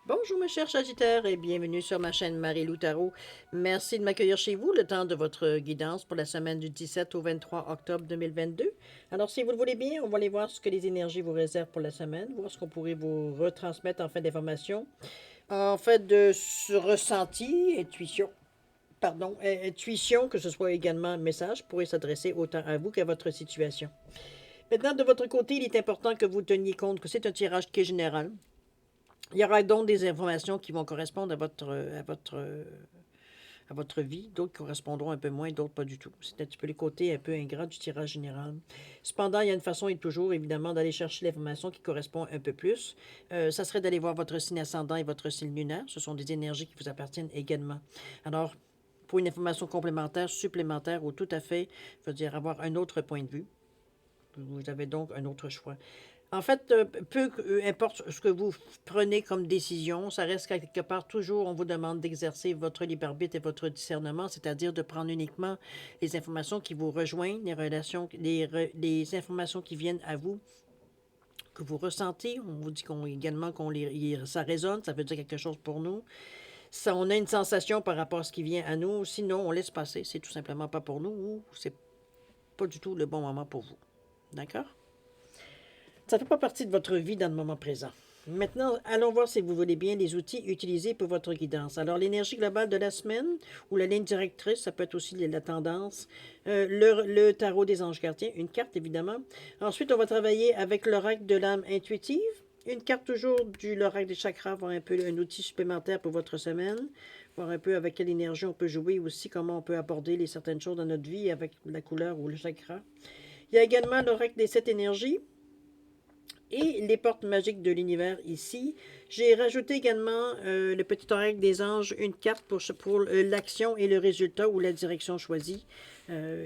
Bonjour mes chers Sagittaires et bienvenue sur ma chaîne Marie-Lou Tarot. Merci de m'accueillir chez vous le temps de votre guidance pour la semaine du 17 au 23 octobre 2022. Alors si vous le voulez bien, on va aller voir ce que les énergies vous réservent pour la semaine, voir ce qu'on pourrait vous retransmettre en fait d'informations, en fait de ressenti, intuition. Pardon, intuition, que ce soit également un message, pourrait s'adresser autant à vous qu'à votre situation. Maintenant, de votre côté, il est important que vous teniez compte que c'est un tirage qui est général. Il y aura donc des informations qui vont correspondre à votre vie, d'autres correspondront un peu moins, d'autres pas du tout. C'est un petit peu le côté un peu ingrat du tirage général. Cependant, il y a une façon et toujours, évidemment, d'aller chercher l'information qui correspond un peu plus. Ça serait d'aller voir votre signe ascendant et votre signe lunaire. Ce sont des énergies qui vous appartiennent également. Alors, pour une information complémentaire, supplémentaire ou tout à fait, je veux dire, avoir un autre point de vue, vous avez donc un autre choix. En fait, peu importe ce que vous prenez comme décision, ça reste quelque part toujours, on vous demande d'exercer votre libre arbitre et votre discernement, c'est-à-dire de prendre uniquement les informations qui vous rejoignent, les relations, les informations qui viennent à vous, que vous ressentez. On vous dit également ça résonne, ça veut dire quelque chose pour nous. Ça, on a une sensation par rapport à ce qui vient à nous, sinon on laisse passer, c'est tout simplement pas pour nous ou c'est pas du tout le bon moment pour vous. D'accord? Ça ne fait pas partie de votre vie dans le moment présent. Maintenant, allons voir si vous voulez bien les outils utilisés pour votre guidance. Alors, l'énergie globale de la semaine ou la ligne directrice, ça peut être aussi la tendance. Le tarot des anges gardiens, une carte évidemment. Ensuite, on va travailler avec l'oracle de l'âme intuitive. Une carte toujours du l'oracle des chakras, voir un peu un outil supplémentaire pour votre semaine. Voir un peu avec quelle énergie on peut jouer aussi, comment on peut aborder les certaines choses dans notre vie avec la couleur ou le chakra. Il y a également l'oracle des 7 énergies et les portes magiques de l'univers ici. J'ai rajouté également le petit oracle des anges, une carte pour l'action et le résultat ou la direction choisie.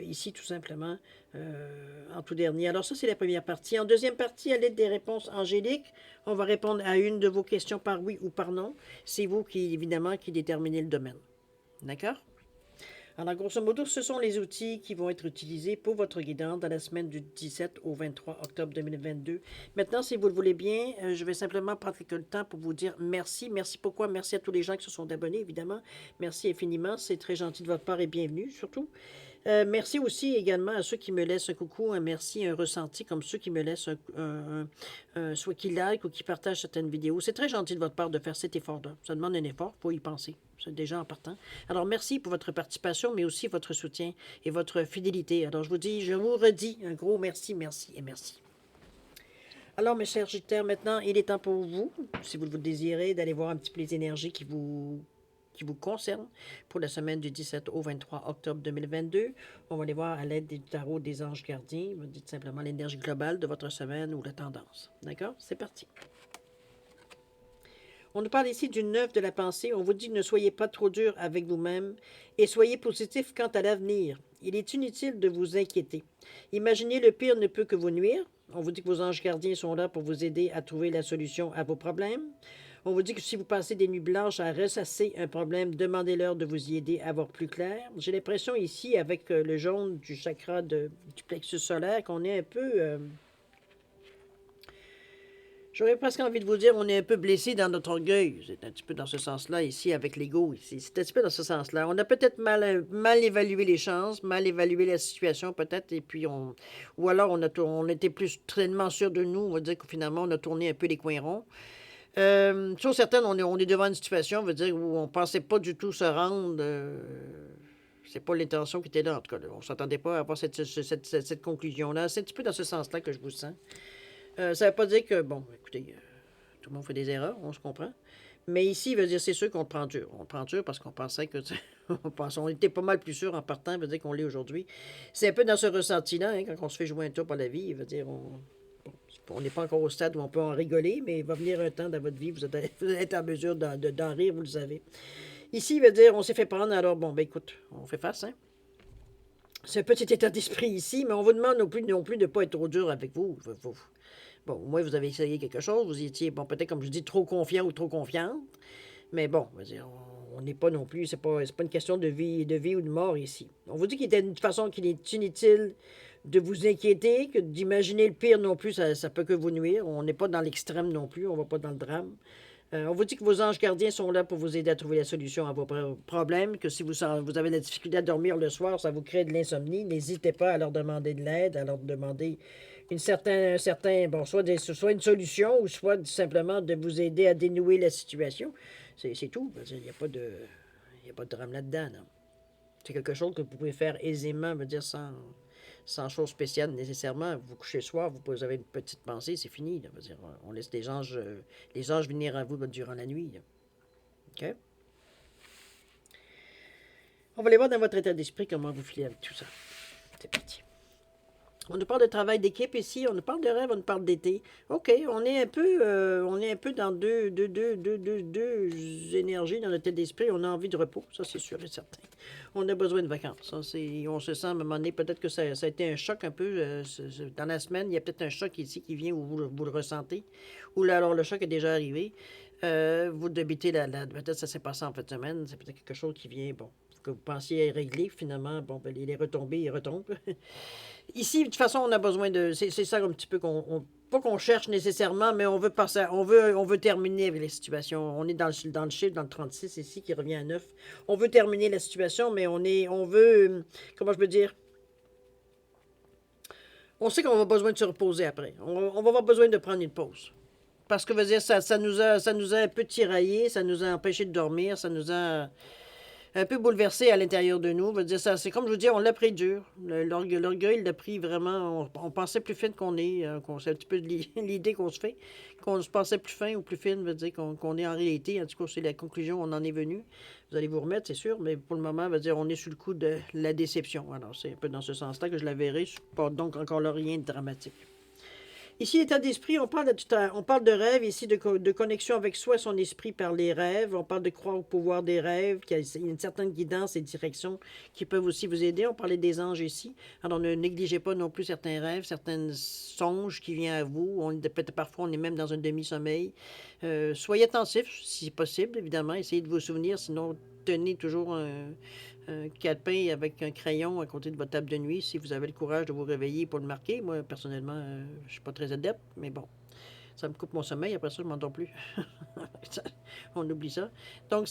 Ici, tout simplement, en tout dernier. Alors ça, c'est la première partie. En deuxième partie, à l'aide des réponses angéliques, on va répondre à une de vos questions par oui ou par non. C'est vous qui, évidemment, qui déterminez le domaine. D'accord? Alors, grosso modo, ce sont les outils qui vont être utilisés pour votre guidance dans la semaine du 17 au 23 octobre 2022. Maintenant, si vous le voulez bien, je vais simplement prendre quelques temps pour vous dire merci. Merci pourquoi? Merci à tous les gens qui se sont abonnés, évidemment. Merci infiniment. C'est très gentil de votre part et bienvenue, surtout. Merci aussi également à ceux qui me laissent un coucou, un merci, un ressenti, comme ceux qui me laissent soit qui like ou qui partagent certaines vidéos. C'est très gentil de votre part de faire cet effort-là. Ça demande un effort, il faut y penser. C'est déjà en partant. Alors, merci pour votre participation, mais aussi votre soutien et votre fidélité. Alors, je vous redis un gros merci, merci et merci. Alors, mes chers Sagittaires, maintenant, il est temps pour vous, si vous le désirez, d'aller voir un petit peu les énergies qui vous concernent pour la semaine du 17 au 23 octobre 2022. On va les voir à l'aide des tarots des anges gardiens. Vous dites simplement l'énergie globale de votre semaine ou la tendance. D'accord? C'est parti. On nous parle ici du 9 de la pensée. On vous dit ne soyez pas trop dur avec vous-même et soyez positif quant à l'avenir. Il est inutile de vous inquiéter. Imaginez le pire ne peut que vous nuire. On vous dit que vos anges gardiens sont là pour vous aider à trouver la solution à vos problèmes. On vous dit que si vous passez des nuits blanches à ressasser un problème, demandez-leur de vous y aider à voir plus clair. J'ai l'impression ici, avec le jaune du chakra du plexus solaire, qu'on est un peu... J'aurais presque envie de vous dire, on est un peu blessé dans notre orgueil. C'est un petit peu dans ce sens-là, ici, avec l'ego. Ici. C'est un petit peu dans ce sens-là. On a peut-être mal évalué les chances, mal évalué la situation, peut-être, et puis ou alors on était plus tellement sûr de nous, on va dire que finalement, on a tourné un peu les coins ronds. Chose certaine, on est devant une situation, on veut dire, où on pensait pas du tout se rendre. C'est pas l'intention qui était là, en tout cas. On s'attendait pas à avoir cette conclusion-là. C'est un petit peu dans ce sens-là que je vous sens. Ça ne veut pas dire que, bon, écoutez, tout le monde fait des erreurs, on se comprend. Mais ici, il veut dire, c'est sûr qu'on le prend dur. On le prend dur parce qu'on pensait que, on était pas mal plus sûr en partant, il veut dire qu'on l'est aujourd'hui. C'est un peu dans ce ressenti-là, hein, quand on se fait jouer un tour par la vie, il veut dire, on n'est pas encore au stade où on peut en rigoler, mais il va venir un temps dans votre vie, vous allez être en mesure d'en rire, vous le savez. Ici, il veut dire, on s'est fait prendre, alors bon, ben écoute, on fait face, hein. C'est un petit état d'esprit ici, mais on vous demande non plus de ne pas être trop dur avec vous. Bon, au moins, vous avez essayé quelque chose. Vous étiez, bon, peut-être, comme je dis, trop confiant ou trop confiante. Mais bon, on n'est pas non plus, c'est pas une question de vie ou de mort ici. On vous dit qu'il est une façon qu'il est inutile de vous inquiéter, que d'imaginer le pire non plus, ça peut que vous nuire. On n'est pas dans l'extrême non plus, on ne va pas dans le drame. On vous dit que vos anges gardiens sont là pour vous aider à trouver la solution à vos problèmes, que si vous avez la difficulté à dormir le soir, ça vous crée de l'insomnie, n'hésitez pas à leur demander de l'aide, à leur demander bon, soit une solution ou soit simplement de vous aider à dénouer la situation. C'est tout. Il n'y a pas de, il y a pas de drame là-dedans. Non. C'est quelque chose que vous pouvez faire aisément, sans chose spéciale nécessairement. Vous couchez le soir, vous avez une petite pensée, c'est fini. Là. On laisse les anges venir à vous durant la nuit. Là. OK? On va aller voir dans votre état d'esprit comment vous filez avec tout ça. C'est parti. On nous parle de travail d'équipe ici, on nous parle de rêve, on nous parle d'été. OK, on est un peu dans deux énergies dans notre état d'esprit. On a envie de repos, ça c'est sûr et certain. On a besoin de vacances. On se sent à un moment donné, peut-être que ça a été un choc un peu dans la semaine. Il y a peut-être un choc ici qui vient où vous le ressentez. Ou là, alors le choc est déjà arrivé. Vous débutez peut-être ça s'est passé en fin de semaine. C'est peut-être quelque chose qui vient, bon, que vous pensiez régler. Finalement, bon, ben, il est retombé, il retombe. Ici, de toute façon, on a besoin de. C'est ça un petit peu pas qu'on cherche nécessairement, mais on veut passer, on veut terminer avec les situations. On est dans le chiffre, dans le 36 ici, qui revient à 9. On veut terminer la situation, mais on veut, comment je peux dire, on sait qu'on va avoir besoin de se reposer après. On va avoir besoin de prendre une pause. Parce que, dire, ça nous a un peu tiraillé, ça nous a empêché de dormir, ça nous a un peu bouleversé à l'intérieur de nous. Veut dire, ça, c'est comme je vous dis, on l'a pris dur. L'orgueil l'a pris vraiment. On pensait plus fin qu'on est. C'est un petit peu l'idée qu'on se fait. Qu'on se pensait plus fin ou plus fine, veut dire qu'on est en réalité. En tout cas, c'est la conclusion, on en est venu. Vous allez vous remettre, c'est sûr, mais pour le moment, veut dire, on est sur le coup de la déception. Alors, c'est un peu dans ce sens-là que je la verrai. Pas donc encore là rien de dramatique. Ici, l'état d'esprit, on parle de rêve, ici, de connexion avec soi, son esprit par les rêves. On parle de croire au pouvoir des rêves, qu'il y a une certaine guidance et direction qui peuvent aussi vous aider. On parlait des anges ici. Alors, ne négligez pas non plus certains rêves, certains songes qui viennent à vous. Peut-être parfois, on est même dans un demi-sommeil. Soyez attentifs, si possible, évidemment. Essayez de vous souvenir, sinon, tenez toujours un calepin avec un crayon à côté de votre table de nuit si vous avez le courage de vous réveiller pour le marquer. Moi, personnellement, je ne suis pas très adepte, mais bon, ça me coupe mon sommeil. Après ça, je ne m'endors plus. On oublie ça. Donc,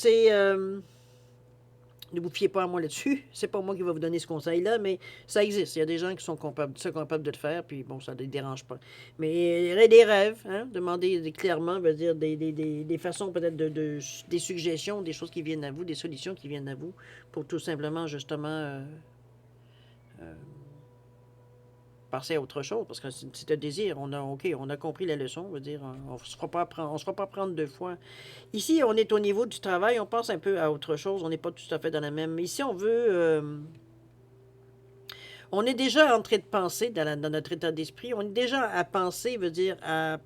ne vous fiez pas à moi là-dessus. C'est pas moi qui va vous donner ce conseil-là, mais ça existe. Il y a des gens qui sont capables de le faire, puis bon, ça ne les dérange pas. Mais des rêves, hein, demandez clairement, veut dire des façons peut-être des suggestions, des choses qui viennent à vous, des solutions qui viennent à vous, pour tout simplement, justement, passer à autre chose, parce que c'est un désir. On a compris la leçon, veut dire, on ne se fera pas prendre deux fois. Ici, on est au niveau du travail, on pense un peu à autre chose, on n'est pas tout à fait dans la même. Ici, on est déjà en train de penser dans notre état d'esprit, on est déjà à penser, veut dire, à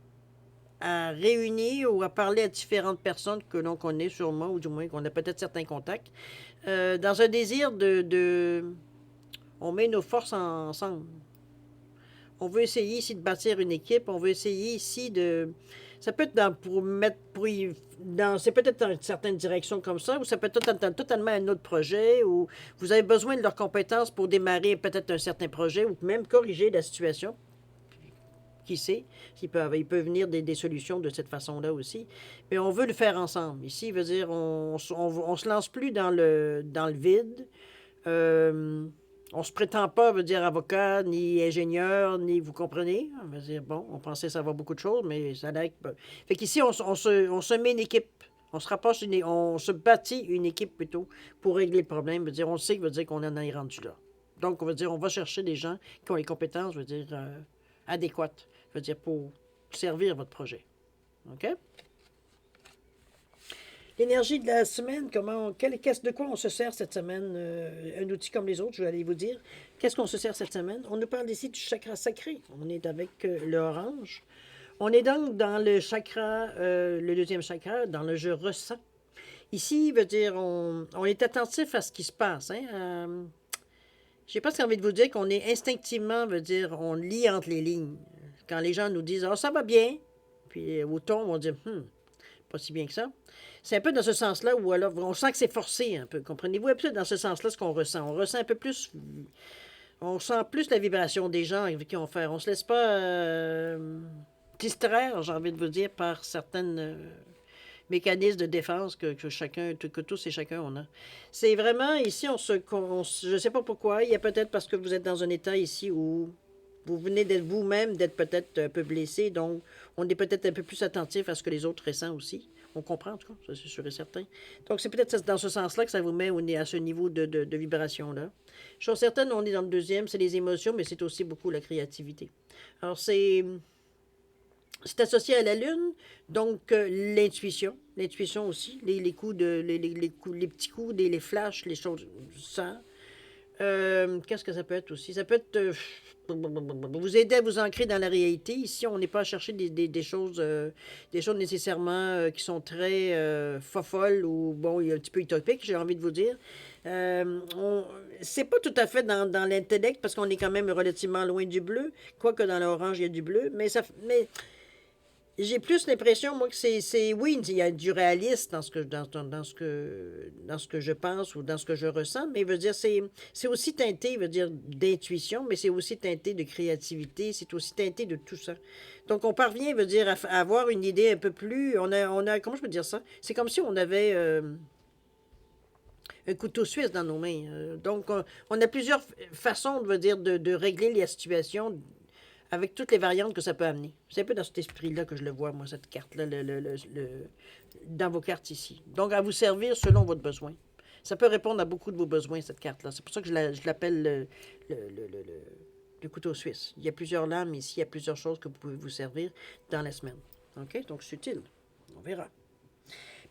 réunir ou à parler à différentes personnes que l'on connaît sûrement, ou du moins qu'on a peut-être certains contacts, dans un désir on met nos forces ensemble. On veut essayer ici de bâtir une équipe. On veut essayer ici de... Ça peut être c'est peut-être dans une certaine direction comme ça, ou ça peut être totalement un autre projet, ou vous avez besoin de leurs compétences pour démarrer peut-être un certain projet, ou même corriger la situation. Qui sait? Il peut venir des solutions de cette façon-là aussi. Mais on veut le faire ensemble. Ici, veut dire, on se lance plus dans le vide. On se prétend pas, veut dire, avocat, ni ingénieur, ni, vous comprenez? On veut dire, bon, on pensait savoir beaucoup de choses, mais ça n'a pas. Fait qu'ici, on se met une équipe. On se rapproche, on se bâtit une équipe plutôt pour régler le problème. Veut dire, on sait, veut dire qu'on en est rendu là. Donc, on veut dire, on va chercher des gens qui ont les compétences, veut dire, adéquates, veut dire, pour servir votre projet. OK? L'énergie de la semaine, de quoi on se sert cette semaine? Un outil comme les autres, je vais aller vous dire. Qu'est-ce qu'on se sert cette semaine? On nous parle ici du chakra sacré. On est avec l'orange. On est donc dans le chakra, le deuxième chakra, dans le je ressens. Ici, veut dire, on est attentif à ce qui se passe. Hein? Je n'ai pas envie de vous dire qu'on est instinctivement, veut dire, on lit entre les lignes. Quand les gens nous disent « Ah, ça va bien », puis au ton, on dit « pas si bien que ça ». C'est un peu dans ce sens-là où alors on sent que c'est forcé un peu, comprenez-vous? Un peu dans ce sens-là ce qu'on ressent. On ressent un peu plus, on sent plus la vibration des gens avec qui on fait. On se laisse pas distraire, j'ai envie de vous dire, par certaines mécanisme de défense que chacun, que tous et chacun on a. C'est vraiment, ici, je ne sais pas pourquoi, il y a peut-être parce que vous êtes dans un état ici où vous venez d'être vous-même, d'être peut-être un peu blessé, donc on est peut-être un peu plus attentif à ce que les autres ressentent aussi. On comprend, en tout cas, ça c'est sûr et certain. Donc c'est peut-être dans ce sens-là que ça vous met à ce niveau de vibration-là. Chose certaine, on est dans le deuxième, c'est les émotions, mais c'est aussi beaucoup la créativité. Alors c'est associé à la Lune, donc l'intuition. L'intuition aussi, les coups les petits coups, les flashs, les choses, ça. Qu'est-ce que ça peut être aussi? Ça peut être vous aider à vous ancrer dans la réalité. Ici, on n'est pas à chercher des choses nécessairement qui sont très folles ou bon, un petit peu utopiques, j'ai envie de vous dire. C'est pas tout à fait dans l'intellect parce qu'on est quand même relativement loin du bleu, quoique dans l'orange, il y a du bleu, mais j'ai plus l'impression, moi, que oui, il y a du réalisme dans ce que je pense ou dans ce que je ressens, mais veut dire, c'est aussi teinté, veut dire, d'intuition, mais c'est aussi teinté de créativité, c'est aussi teinté de tout ça. Donc, on parvient, veut dire, à avoir une idée un peu plus, comment je peux dire ça? C'est comme si on avait un couteau suisse dans nos mains. Donc, on a plusieurs façons, veut dire, de régler la situation avec toutes les variantes que ça peut amener. C'est un peu dans cet esprit-là que je le vois, moi, cette carte-là, dans vos cartes ici. Donc, à vous servir selon votre besoin. Ça peut répondre à beaucoup de vos besoins, cette carte-là. C'est pour ça que je l'appelle le couteau suisse. Il y a plusieurs lames ici, il y a plusieurs choses que vous pouvez vous servir dans la semaine. OK? Donc, c'est utile. On verra.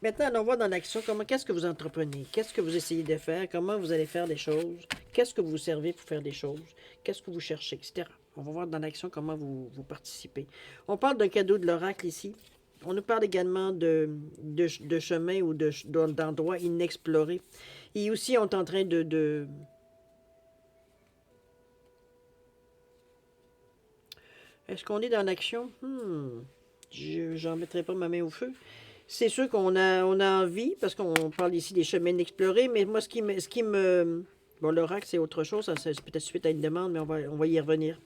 Maintenant, on voit dans l'action qu'est-ce que vous entreprenez, qu'est-ce que vous essayez de faire, comment vous allez faire les choses, qu'est-ce que vous servez pour faire des choses, qu'est-ce que vous cherchez, etc. On va voir dans l'action comment vous participez. On parle d'un cadeau de l'oracle ici. On nous parle également de chemins ou d'endroits inexplorés. Et aussi, on est en train Est-ce qu'on est dans l'action? J'en mettrai pas ma main au feu. C'est sûr qu'on a envie, parce qu'on parle ici des chemins inexplorés, mais moi, ce qui me bon, l'oracle, c'est autre chose, c'est peut-être suite à une demande, mais on va y revenir.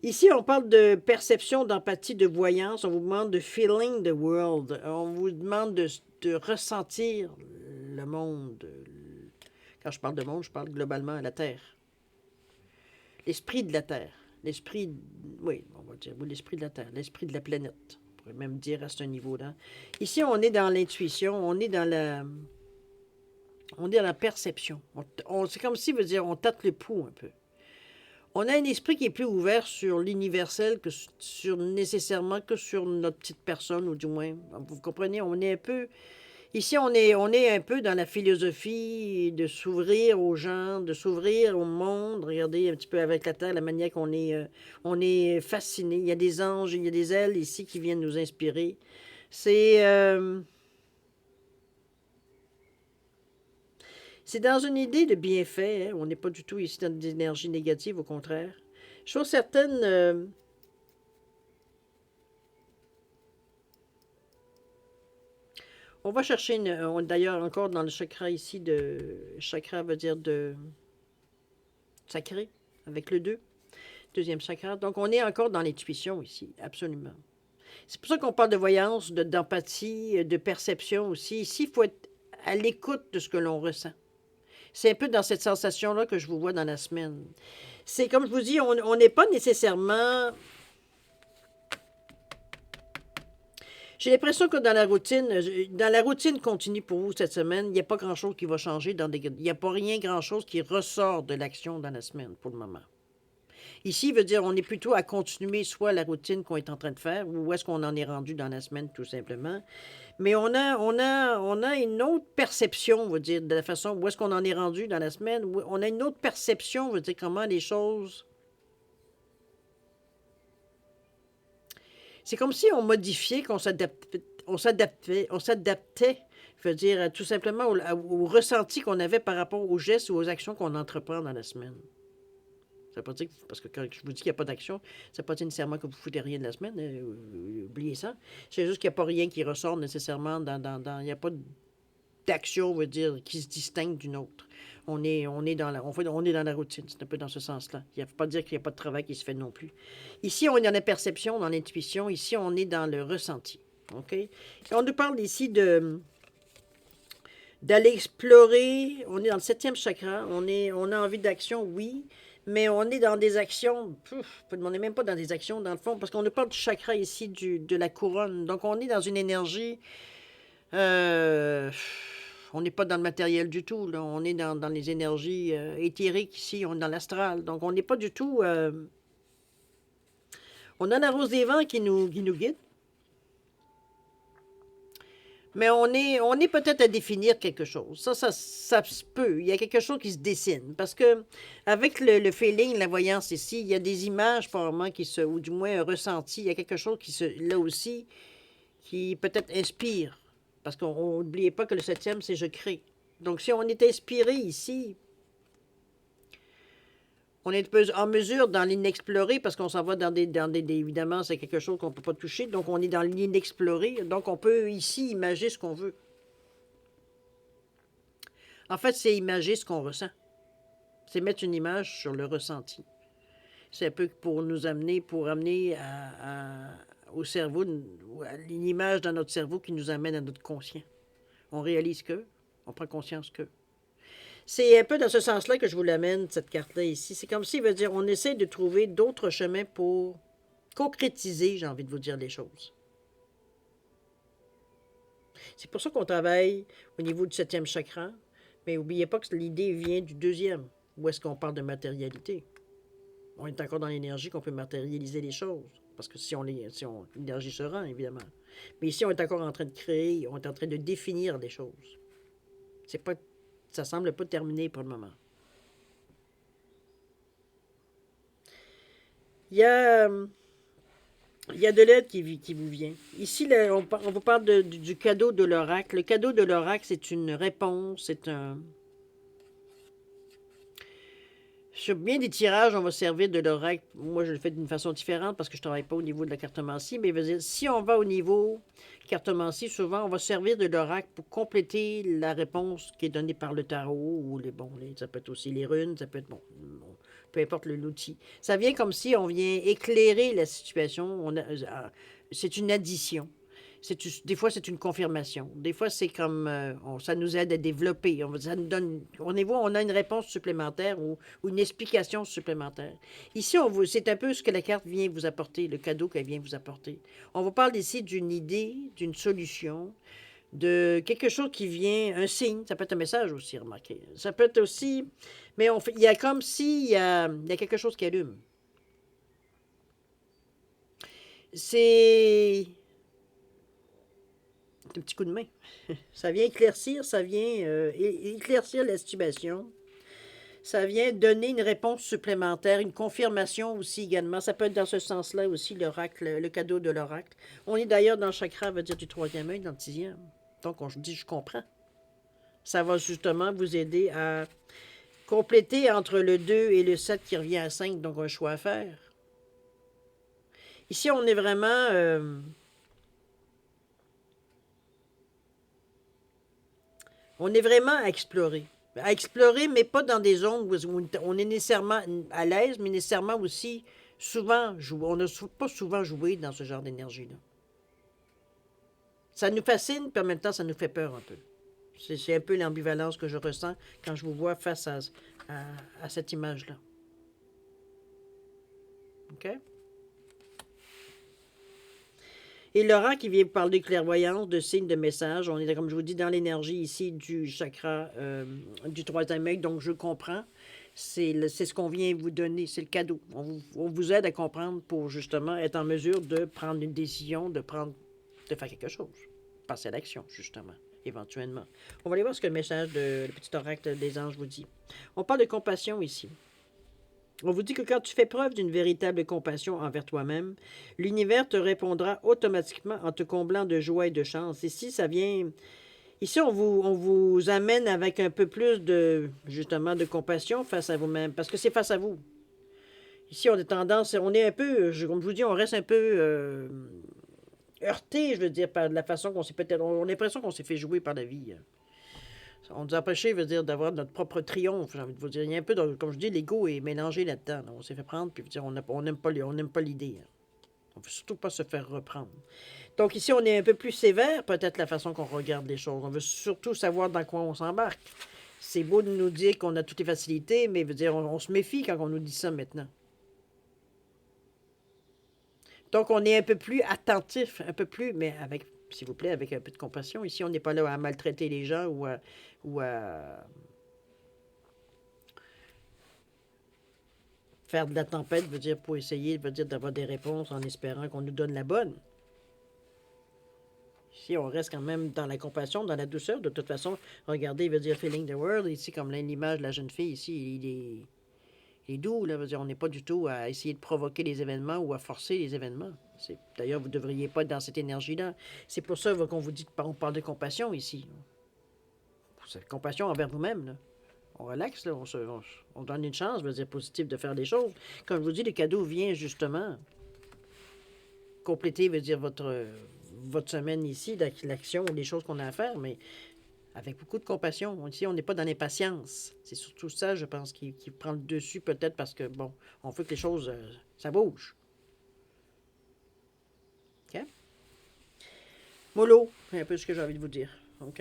Ici, on parle de perception, d'empathie, de voyance. On vous demande de feeling the world. On vous demande de ressentir le monde. Quand je parle de monde, je parle globalement à la Terre. L'esprit de la Terre. L'esprit, oui, on va dire, oui, l'esprit de la Terre, l'esprit de la planète. On pourrait même dire à ce niveau-là. Ici, on est dans l'intuition, on est dans la perception. C'est comme si, veut dire, on tâte le pouls un peu. On a un esprit qui est plus ouvert sur l'universel que sur nécessairement que sur notre petite personne, ou du moins, vous comprenez, on est un peu... Ici, on est un peu dans la philosophie de s'ouvrir aux gens, de s'ouvrir au monde. Regardez un petit peu avec la Terre, la manière on est fasciné. Il y a des anges, il y a des ailes ici qui viennent nous inspirer. C'est dans une idée de bienfait. On n'est pas du tout ici dans des énergies négatives, au contraire. Chose certaine, on va chercher d'ailleurs encore dans le chakra ici chakra veut dire de sacré avec le 2, deuxième chakra. Donc on est encore dans l'intuition ici, absolument. C'est pour ça qu'on parle de voyance, d'empathie, de perception aussi. Ici, il faut être à l'écoute de ce que l'on ressent. C'est un peu dans cette sensation-là que je vous vois dans la semaine. C'est comme je vous dis, on n'est pas nécessairement... J'ai l'impression que dans la routine continue pour vous cette semaine, il n'y a pas grand-chose qui va changer. Il n'y a pas rien grand-chose qui ressort de l'action dans la semaine pour le moment. Ici, veut dire on est plutôt à continuer soit la routine qu'on est en train de faire, ou est-ce qu'on en est rendu dans la semaine tout simplement. Mais on a une autre perception, on va dire, de la façon où est-ce qu'on en est rendu dans la semaine. On a une autre perception, on va dire, comment les choses... C'est comme si on modifiait, qu'on s'adaptait, je veux dire, tout simplement au ressenti qu'on avait par rapport aux gestes ou aux actions qu'on entreprend dans la semaine. Ça veut pas dire parce que quand je vous dis qu'il n'y a pas d'action, ça ne veut pas dire nécessairement que vous ne foutez rien de la semaine. Oubliez ça. C'est juste qu'il n'y a pas rien qui ressort nécessairement il n'y a pas d'action, on va dire, qui se distingue d'une autre. On est dans la routine. C'est un peu dans ce sens-là. Il ne faut pas dire qu'il n'y a pas de travail qui se fait non plus. Ici, on est dans la perception, dans l'intuition. Ici, on est dans le ressenti. OK? Et on nous parle ici d'aller explorer. On est dans le septième chakra. On a envie d'action, oui. Mais on est dans des actions. On n'est même pas dans des actions, dans le fond, parce qu'on nous parle du chakra ici, de la couronne. Donc, on est dans une énergie. euh, on n'est pas dans le matériel du tout. Là. On est dans les énergies éthériques ici. On est dans l'astral. Donc, on n'est pas du tout. On a la rose des vents qui nous guide. Mais on est peut-être à définir quelque chose. Ça se peut. Il y a quelque chose qui se dessine. Parce que avec le feeling, la voyance ici, il y a des images probablement ou du moins un ressenti. Il y a quelque chose là aussi, qui peut-être inspire. Parce qu'on n'oubliez pas que le septième, c'est je crée. Donc si on est inspiré ici, on est en mesure dans l'inexploré, parce qu'on s'en va évidemment, c'est quelque chose qu'on ne peut pas toucher, donc on est dans l'inexploré, donc on peut ici imager ce qu'on veut. En fait, c'est imager ce qu'on ressent. C'est mettre une image sur le ressenti. C'est un peu pour amener au cerveau, une image dans notre cerveau qui nous amène à notre conscient. On réalise on prend conscience que. C'est un peu dans ce sens-là que je vous l'amène, cette carte-là ici. C'est comme s'il veut dire, on essaie de trouver d'autres chemins pour concrétiser, j'ai envie de vous dire, les choses. C'est pour ça qu'on travaille au niveau du septième chakra. Mais n'oubliez pas que l'idée vient du deuxième. Où est-ce qu'on parle de matérialité? On est encore dans l'énergie qu'on peut matérialiser les choses. Parce que si l'énergie se rend, évidemment. Mais ici, on est encore en train de créer, on est en train de définir les choses. Ça semble pas terminé pour le moment. Il y a de l'aide qui vous vient. Ici, on vous parle du cadeau de l'oracle. Le cadeau de l'oracle, c'est une réponse, c'est un... Sur bien des tirages, on va servir de l'oracle. Moi, je le fais d'une façon différente parce que je ne travaille pas au niveau de la cartomancie. Mais si on va au niveau cartomancie, souvent, on va servir de l'oracle pour compléter la réponse qui est donnée par le tarot ou ça peut être aussi les runes, ça peut être peu importe l'outil. Ça vient comme si on vient éclairer la situation. C'est une addition. Des fois, c'est une confirmation. Des fois, c'est comme ça nous aide à développer. Ça nous donne, on a une réponse supplémentaire ou une explication supplémentaire. Ici, c'est un peu ce que la carte vient vous apporter, le cadeau qu'elle vient vous apporter. On vous parle ici d'une idée, d'une solution, de quelque chose qui vient, un signe. Ça peut être un message aussi, remarquez. Ça peut être aussi... Mais il y a comme si il y a quelque chose qui allume. C'est un petit coup de main. Ça vient éclaircir, éclaircir la situation. Ça vient donner une réponse supplémentaire, une confirmation aussi également. Ça peut être dans ce sens-là aussi l'oracle, le cadeau de l'oracle. On est d'ailleurs dans le chakra, veut dire du troisième œil, dans le sixième. Donc, on dit, je comprends. Ça va justement vous aider à compléter entre le 2 et le 7 qui revient à 5, donc un choix à faire. Ici, on est vraiment... on est vraiment à explorer. À explorer, mais pas dans des zones où on est nécessairement à l'aise, mais nécessairement aussi souvent joué. On n'a pas souvent joué dans ce genre d'énergie-là. Ça nous fascine, puis en même temps, ça nous fait peur un peu. C'est un peu l'ambivalence que je ressens quand je vous vois face à cette image-là. OK? Et Laurent qui vient vous parler de clairvoyance, de signes, de messages. On est, comme je vous dis, dans l'énergie ici du chakra du troisième œil, donc je comprends. C'est ce qu'on vient vous donner, c'est le cadeau. On vous aide à comprendre pour justement être en mesure de prendre une décision, de faire quelque chose. Passer à l'action, justement, éventuellement. On va aller voir ce que le message le petit oracle des anges vous dit. On parle de compassion ici. On vous dit que quand tu fais preuve d'une véritable compassion envers toi-même, l'univers te répondra automatiquement en te comblant de joie et de chance. Ici, ça vient... Ici, on vous amène avec un peu plus justement, de compassion face à vous-même, parce que c'est face à vous. Ici, on est un peu, comme je vous dis, on reste un peu heurté, je veux dire, par la façon qu'on s'est peut-être... On a l'impression qu'on s'est fait jouer par la vie. On nous a empêché, veut dire, d'avoir notre propre triomphe. J'ai envie de vous dire. Il y a un peu, comme je dis, l'ego est mélangé là-dedans. On s'est fait prendre, puis on n'aime pas l'idée. On ne veut surtout pas se faire reprendre. Donc ici, on est un peu plus sévère, peut-être la façon qu'on regarde les choses. On veut surtout savoir dans quoi on s'embarque. C'est beau de nous dire qu'on a toutes les facilités, mais veut dire, on se méfie quand on nous dit ça maintenant. Donc, on est un peu plus attentif, un peu plus, mais avec, s'il vous plaît, avec un peu de compassion. Ici, on n'est pas là à maltraiter les gens ou à faire de la tempête, veut dire, pour essayer, veut dire, d'avoir des réponses en espérant qu'on nous donne la bonne. Ici, on reste quand même dans la compassion, dans la douceur. De toute façon, regardez, il veut dire feeling the world. Ici, comme l'image de la jeune fille, ici, il est doux. Là, veut dire, on n'est pas du tout à essayer de provoquer les événements ou à forcer les événements. D'ailleurs, vous ne devriez pas être dans cette énergie-là. C'est pour ça qu'on vous dit qu'on parle de compassion ici. C'est compassion envers vous-même. Là. On relaxe, là, on donne une chance, veut dire positive, de faire des choses. Comme je vous dis, le cadeau vient justement compléter, veut dire votre semaine ici, l'action, les choses qu'on a à faire, mais avec beaucoup de compassion. Ici, on n'est pas dans l'impatience. C'est surtout ça, je pense, qui prend le dessus, peut-être parce que, bon, on veut que les choses, ça bouge. OK? Mollo, c'est un peu ce que j'ai envie de vous dire. OK?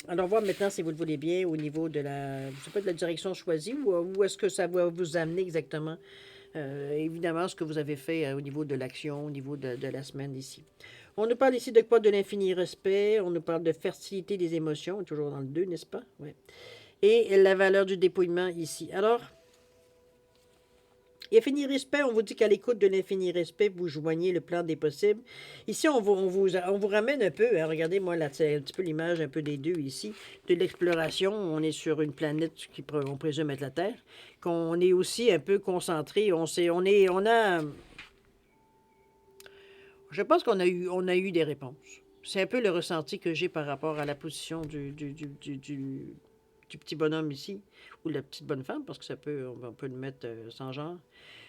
Alors, voir maintenant si vous le voulez bien au niveau de je sais pas, de la direction choisie ou où est-ce que ça va vous amener exactement. Évidemment, ce que vous avez fait au niveau de l'action, au niveau de la semaine ici. On nous parle ici de quoi? De l'infini respect. On nous parle de fertilité des émotions, toujours dans le 2, n'est-ce pas? Oui. Et la valeur du dépouillement ici. Alors, infini respect, on vous dit qu'à l'écoute de l'infini respect, vous joignez le plan des possibles. Ici, on vous ramène un peu, hein, regardez, moi, là, c'est un petit peu l'image un peu des deux ici, de l'exploration. On est sur une planète on présume être la Terre, qu'on est aussi un peu concentré. Je pense qu'on a eu des réponses. C'est un peu le ressenti que j'ai par rapport à la position du petit bonhomme ici, ou de la petite bonne femme, parce que on peut le mettre sans genre.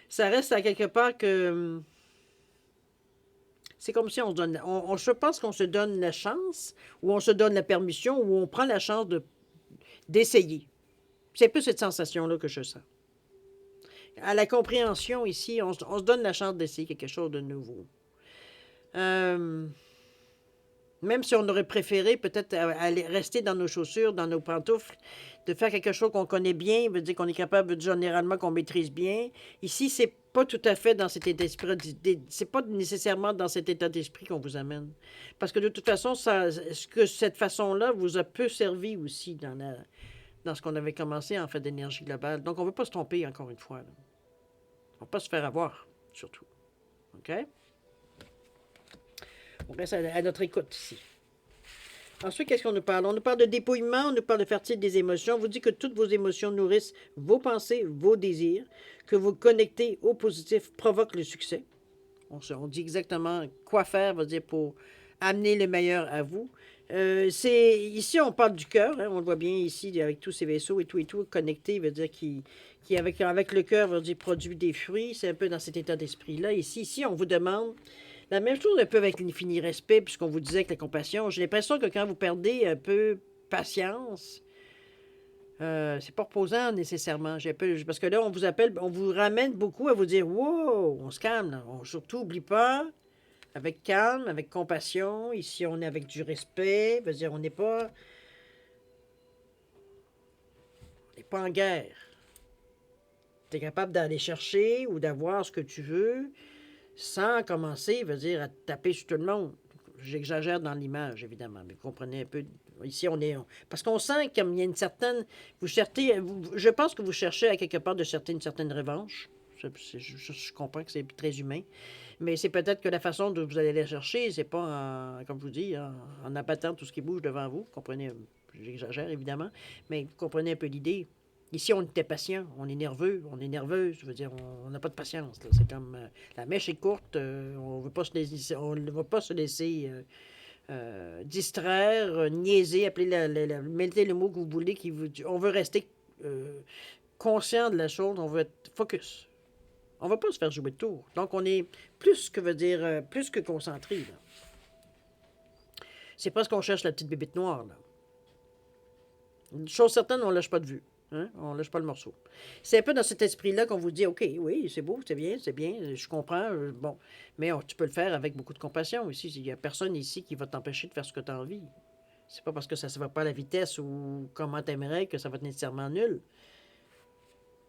Ça reste à quelque part que c'est comme si on se donne, je pense qu'on se donne la chance, ou on se donne la permission, ou on prend la chance d'essayer. C'est un peu cette sensation-là que je sens. À la compréhension ici, on se donne la chance d'essayer quelque chose de nouveau. Même si on aurait préféré peut-être aller rester dans nos chaussures, dans nos pantoufles, de faire quelque chose qu'on connaît bien, veut dire qu'on est capable, généralement qu'on maîtrise bien. Ici, c'est pas tout à fait dans cet état d'esprit, c'est pas nécessairement dans cet état d'esprit qu'on vous amène. Parce que de toute façon, cette façon-là vous a peu servi aussi dans ce qu'on avait commencé en fait d'énergie globale. Donc, on ne veut pas se tromper encore une fois. Là. On ne va pas se faire avoir, surtout. OK? On reste à notre écoute ici. Ensuite, qu'est-ce qu'on nous parle? On nous parle de dépouillement, on nous parle de fertilité des émotions. On vous dit que toutes vos émotions nourrissent vos pensées, vos désirs, que vous connectez au positif provoque le succès. On dit exactement quoi faire, veut dire, pour amener le meilleur à vous. Ici, on parle du cœur, hein, on le voit bien ici, avec tous ces vaisseaux et tout, connectés, veut dire qui avec le cœur, veut dire produit des fruits. C'est un peu dans cet état d'esprit-là. Ici, on vous demande la même chose un peu avec l'infini respect, puisqu'on vous disait que la compassion. J'ai l'impression que quand vous perdez un peu patience, c'est pas reposant nécessairement. Parce que là, on vous appelle, on vous ramène beaucoup à vous dire wow, on se calme. Là. Surtout, oublie pas, avec calme, avec compassion. Ici, on est avec du respect. Veut dire, on n'est pas en guerre. Tu es capable d'aller chercher ou d'avoir ce que tu veux sans commencer, veut dire, à taper sur tout le monde. J'exagère dans l'image, évidemment, mais vous comprenez un peu. Ici, parce qu'on sent qu'il y a une certaine. Je pense que vous cherchez à quelque part une certaine revanche. Je comprends que c'est très humain. Mais c'est peut-être que la façon dont vous allez la chercher, c'est pas, comme je vous dis, en abattant tout ce qui bouge devant vous. Vous comprenez, j'exagère évidemment, mais vous comprenez un peu l'idée. Ici, on était patient, on est nerveux, on est nerveuse, je veux dire, on n'a pas de patience. Là. C'est comme la mèche est courte, on veut pas ne va pas se laisser distraire, niaiser, mettez le mot que vous voulez, on veut rester conscient de la chose, on veut être focus. On ne va pas se faire jouer de tour. Donc, on est plus que concentré. Là. C'est parce qu'on cherche la petite bébête noire. Là. Une chose certaine, on ne lâche pas de vue. Hein? On lâche pas le morceau. C'est un peu dans cet esprit-là qu'on vous dit, OK, oui, c'est beau, c'est bien, je comprends, bon. Mais tu peux le faire avec beaucoup de compassion ici. Il n'y a personne ici qui va t'empêcher de faire ce que tu as envie. C'est pas parce que ça ne va pas à la vitesse ou comment tu aimerais que ça va être nécessairement nul.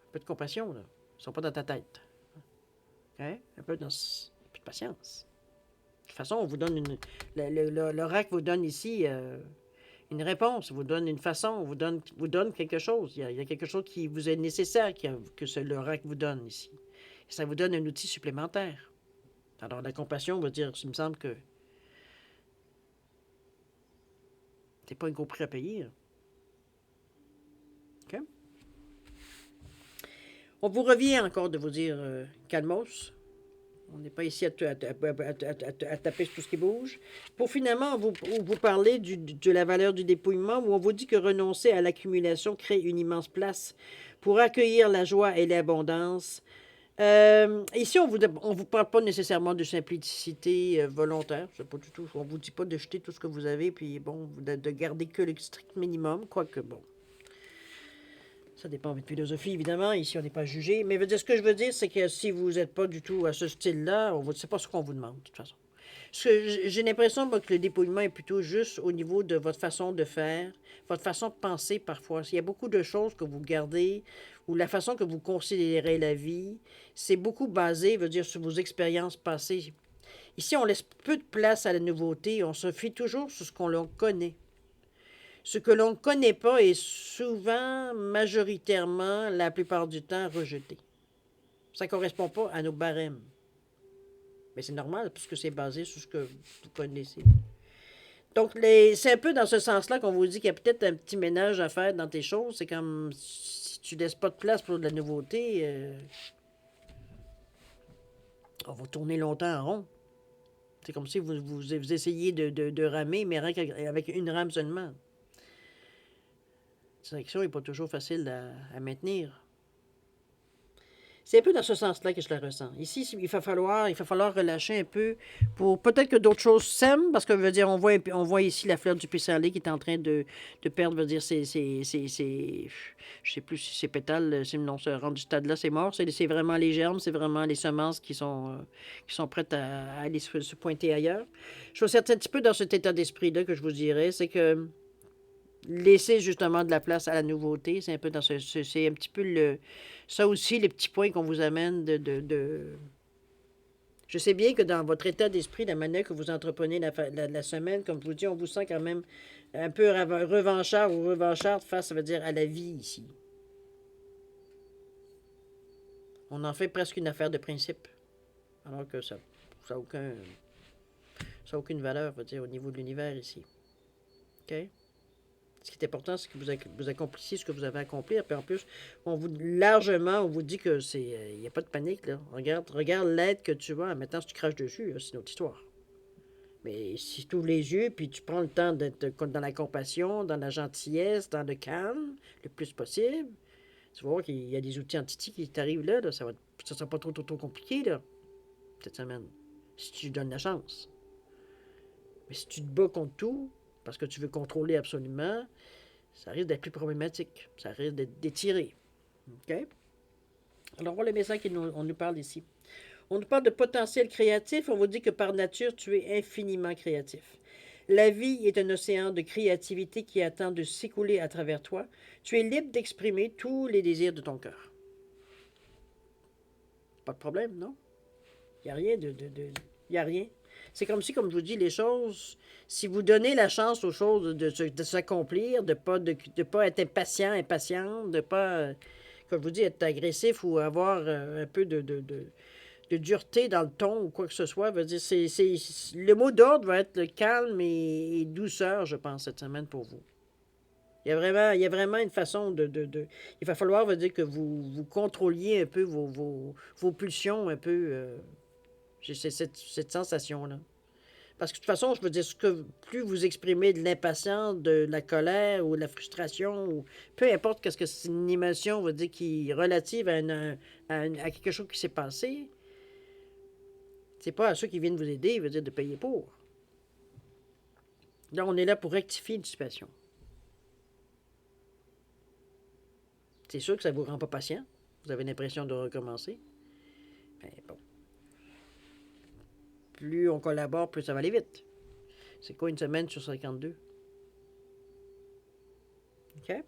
Un peu de compassion, là. Ils sont pas dans ta tête. Hein? Un peu de patience. De toute façon, on vous donne l'oracle vous donne ici une réponse, vous donne une façon, vous donne quelque chose. Il y a quelque chose qui vous est nécessaire que l'oracle vous donne ici. Et ça vous donne un outil supplémentaire. Alors, la compassion va dire, il me semble que c'est pas un gros prix à payer. OK? On vous revient encore de vous dire calmos. On n'est pas ici à taper sur tout ce qui bouge. Pour finalement vous parler de la valeur du dépouillement, où on vous dit que renoncer à l'accumulation crée une immense place pour accueillir la joie et l'abondance. Ici, on vous parle pas nécessairement de simplicité volontaire. C'est pas du tout. On vous dit pas de jeter tout ce que vous avez, puis bon, de garder que le strict minimum, quoique bon. Ça dépend de votre philosophie, évidemment. Ici, on n'est pas jugé. Mais ce que je veux dire, c'est que si vous n'êtes pas du tout à ce style-là, c'est pas ce qu'on vous demande, de toute façon. J'ai l'impression moi, que le dépouillement est plutôt juste au niveau de votre façon de faire, votre façon de penser parfois. Il y a beaucoup de choses que vous gardez ou la façon que vous considérez la vie, c'est beaucoup basé, sur vos expériences passées. Ici, on laisse peu de place à la nouveauté. On se fie toujours sur ce qu'on connaît. Ce que l'on ne connaît pas est souvent, majoritairement, la plupart du temps, rejeté. Ça ne correspond pas à nos barèmes. Mais c'est normal, puisque c'est basé sur ce que vous connaissez. Donc, c'est un peu dans ce sens-là qu'on vous dit qu'il y a peut-être un petit ménage à faire dans tes choses. C'est comme si tu ne laisses pas de place pour de la nouveauté, on va tourner longtemps en rond. C'est comme si vous essayez de ramer, mais avec une rame seulement. La direction n'est pas toujours facile à maintenir. C'est un peu dans ce sens-là que je la ressens. Ici, il va falloir relâcher un peu pour peut-être que d'autres choses s'aiment, parce que on voit ici la fleur du pissenlit qui est en train de perdre, je sais plus si c'est pétales, non, ce rendu stade-là, c'est mort. C'est vraiment les germes, c'est vraiment les semences qui sont prêtes à aller se pointer ailleurs. Je suis un petit peu dans cet état d'esprit-là que je vous dirais, c'est que laisser justement de la place à la nouveauté, c'est un peu c'est un petit peu ça aussi, les petits points qu'on vous amène Je sais bien que dans votre état d'esprit, la manière que vous entreprenez la semaine, comme je vous dis, on vous sent quand même un peu revanchard ou revancharde face, ça veut dire, à la vie ici. On en fait presque une affaire de principe, alors que ça n'a aucune valeur, au niveau de l'univers ici. OK? Ce qui est important, c'est que vous accomplissiez ce que vous avez accompli. Puis en plus, on vous dit que il n'y a pas de panique. Là. Regarde l'aide que tu as. Maintenant, si tu craches dessus, c'est une autre histoire. Mais si tu ouvres les yeux, puis tu prends le temps d'être dans la compassion, dans la gentillesse, dans le calme, le plus possible, tu vas voir qu'il y a des outils anti qui t'arrivent là. Ça ne sera pas trop compliqué là, cette semaine. Si tu donnes la chance. Mais si tu te bats contre tout, parce que tu veux contrôler absolument, ça risque d'être plus problématique. Ça risque d'être d'étirer. OK? Alors, voilà le message qu'on nous parle ici. On nous parle de potentiel créatif. On vous dit que par nature, tu es infiniment créatif. La vie est un océan de créativité qui attend de s'écouler à travers toi. Tu es libre d'exprimer tous les désirs de ton cœur. Pas de problème, non? Il n'y a rien Il n'y a rien. C'est comme si, comme je vous dis, les choses, si vous donnez la chance aux choses de s'accomplir, de pas être impatiente, de ne pas, comme je vous dis, être agressif ou avoir un peu de dureté dans le ton ou quoi que ce soit, veut dire, le mot d'ordre va être le calme et douceur, je pense, cette semaine pour vous. Il y a vraiment une façon il va falloir, dire, que vous contrôliez un peu vos pulsions, un peu. J'ai cette sensation-là. Parce que de toute façon, je veux dire, plus vous exprimez de l'impatience, de la colère ou de la frustration, ou peu importe qu'est-ce que c'est une émotion, veut dire, qui est relative à quelque chose qui s'est passé, c'est pas à ceux qui viennent vous aider, veut dire, de payer pour. Là, on est là pour rectifier une situation. C'est sûr que ça ne vous rend pas patient. Vous avez l'impression de recommencer. Mais bon. Plus on collabore, plus ça va aller vite. C'est quoi une semaine sur 52? OK?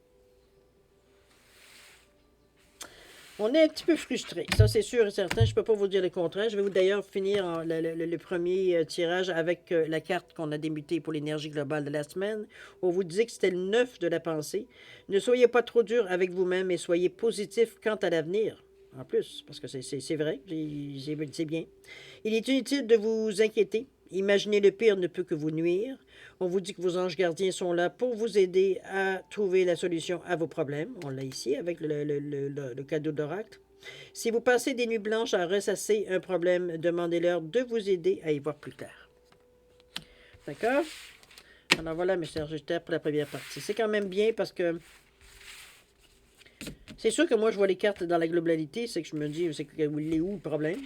On est un petit peu frustré, ça c'est sûr et certain. Je ne peux pas vous dire le contraire. Je vais vous d'ailleurs finir le premier tirage avec la carte qu'on a démutée pour l'énergie globale de la semaine. On vous dit que c'était le 9 de la pensée. Ne soyez pas trop dur avec vous-même et soyez positif quant à l'avenir. En plus, parce que c'est vrai, c'est bien. Il est inutile de vous inquiéter. Imaginer le pire ne peut que vous nuire. On vous dit que vos anges gardiens sont là pour vous aider à trouver la solution à vos problèmes. On l'a ici avec le cadeau d'oracle. Si vous passez des nuits blanches à ressasser un problème, demandez-leur de vous aider à y voir plus clair. D'accord? Alors voilà, mes chers Sagittaires, pour la première partie. C'est quand même bien parce que c'est sûr que moi, je vois les cartes dans la globalité. C'est que je me dis, c'est il est où le problème?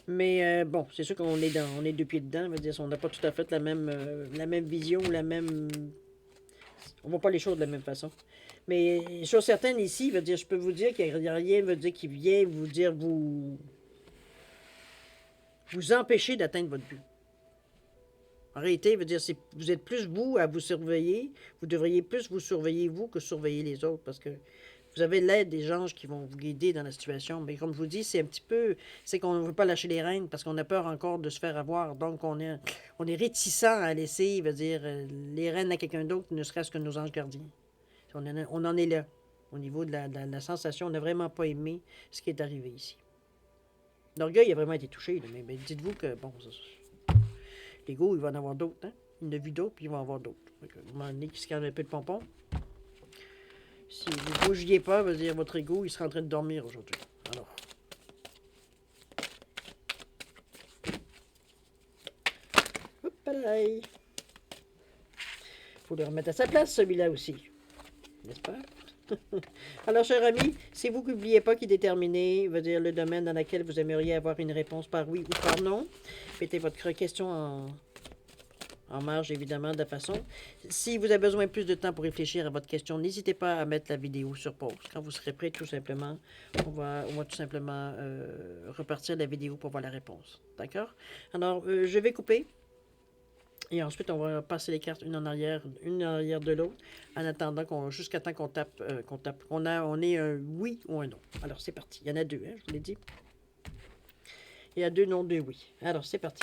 Mais bon, c'est sûr qu'on est on est deux pieds dedans. On va dire, on n'a pas tout à fait la même vision, on voit pas les choses de la même façon. Mais sur certaines ici, veut dire, je peux vous dire qu'il n'y a rien veut dire, qui vient vous dire vous empêcher d'atteindre votre but. En réalité, veut dire, vous êtes plus vous à vous surveiller. Vous devriez plus vous surveiller vous que surveiller les autres parce que vous avez l'aide des anges qui vont vous guider dans la situation. Mais comme je vous dis, c'est un petit peu... C'est qu'on ne veut pas lâcher les rênes parce qu'on a peur encore de se faire avoir. Donc, on est réticent à laisser, veut dire, les rênes à quelqu'un d'autre, ne serait-ce que nos anges gardiens. On en est là. Au niveau de la sensation, on n'a vraiment pas aimé ce qui est arrivé ici. L'orgueil a vraiment été touché. Là, mais dites-vous que, bon, l'ego, il va en avoir d'autres. Hein? Il en a vu d'autres, puis il va en avoir d'autres. À un moment donné, qui se calme un peu de pompon. Si vous ne bougiez pas, veut dire votre ego, il sera en train de dormir aujourd'hui. Alors. Hop là. Il faut le remettre à sa place, celui-là aussi. N'est-ce pas? Alors, cher ami, c'est vous qui n'oubliez pas qui déterminez, veut dire le domaine dans lequel vous aimeriez avoir une réponse par oui ou par non. Mettez votre question en marge, évidemment, de la façon. Si vous avez besoin de plus de temps pour réfléchir à votre question, n'hésitez pas à mettre la vidéo sur pause. Quand vous serez prêt, tout simplement, on va tout simplement repartir la vidéo pour voir la réponse. D'accord? Alors, je vais couper. Et ensuite, on va passer les cartes une en arrière de l'autre, en attendant jusqu'à temps qu'on tape, on ait un oui ou un non. Alors, c'est parti. Il y en a deux, hein, je vous l'ai dit. Il y a deux non, deux oui. Alors, c'est parti.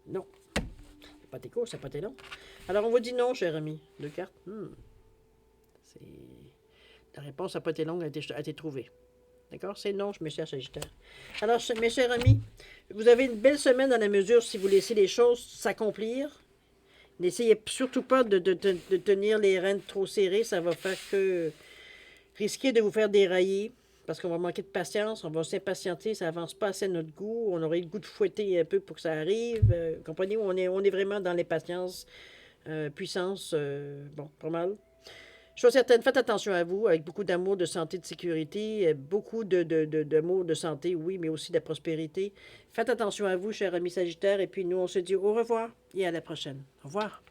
Non. C'est pas tes cours, c'est pas tes longs. Alors, on vous dit non, cher ami. Deux cartes. La réponse n'a pas été longue, a été trouvée. D'accord? C'est non, mes chers Sagittaires. Alors, mes chers amis, vous avez une belle semaine dans la mesure si vous laissez les choses s'accomplir. N'essayez surtout pas de tenir les rênes trop serrées. Ça va faire que risquer de vous faire dérailler. Parce qu'on va manquer de patience, on va s'impatienter, ça avance pas assez à notre goût. On aurait le goût de fouetter un peu pour que ça arrive. Comprenez, on est vraiment dans l'impatience, puissance, bon, pas mal. Chose certaine, faites attention à vous, avec beaucoup d'amour, de santé, de sécurité, beaucoup d'amour, de santé, oui, mais aussi de prospérité. Faites attention à vous, chers amis Sagittaires, et puis nous, on se dit au revoir et à la prochaine. Au revoir.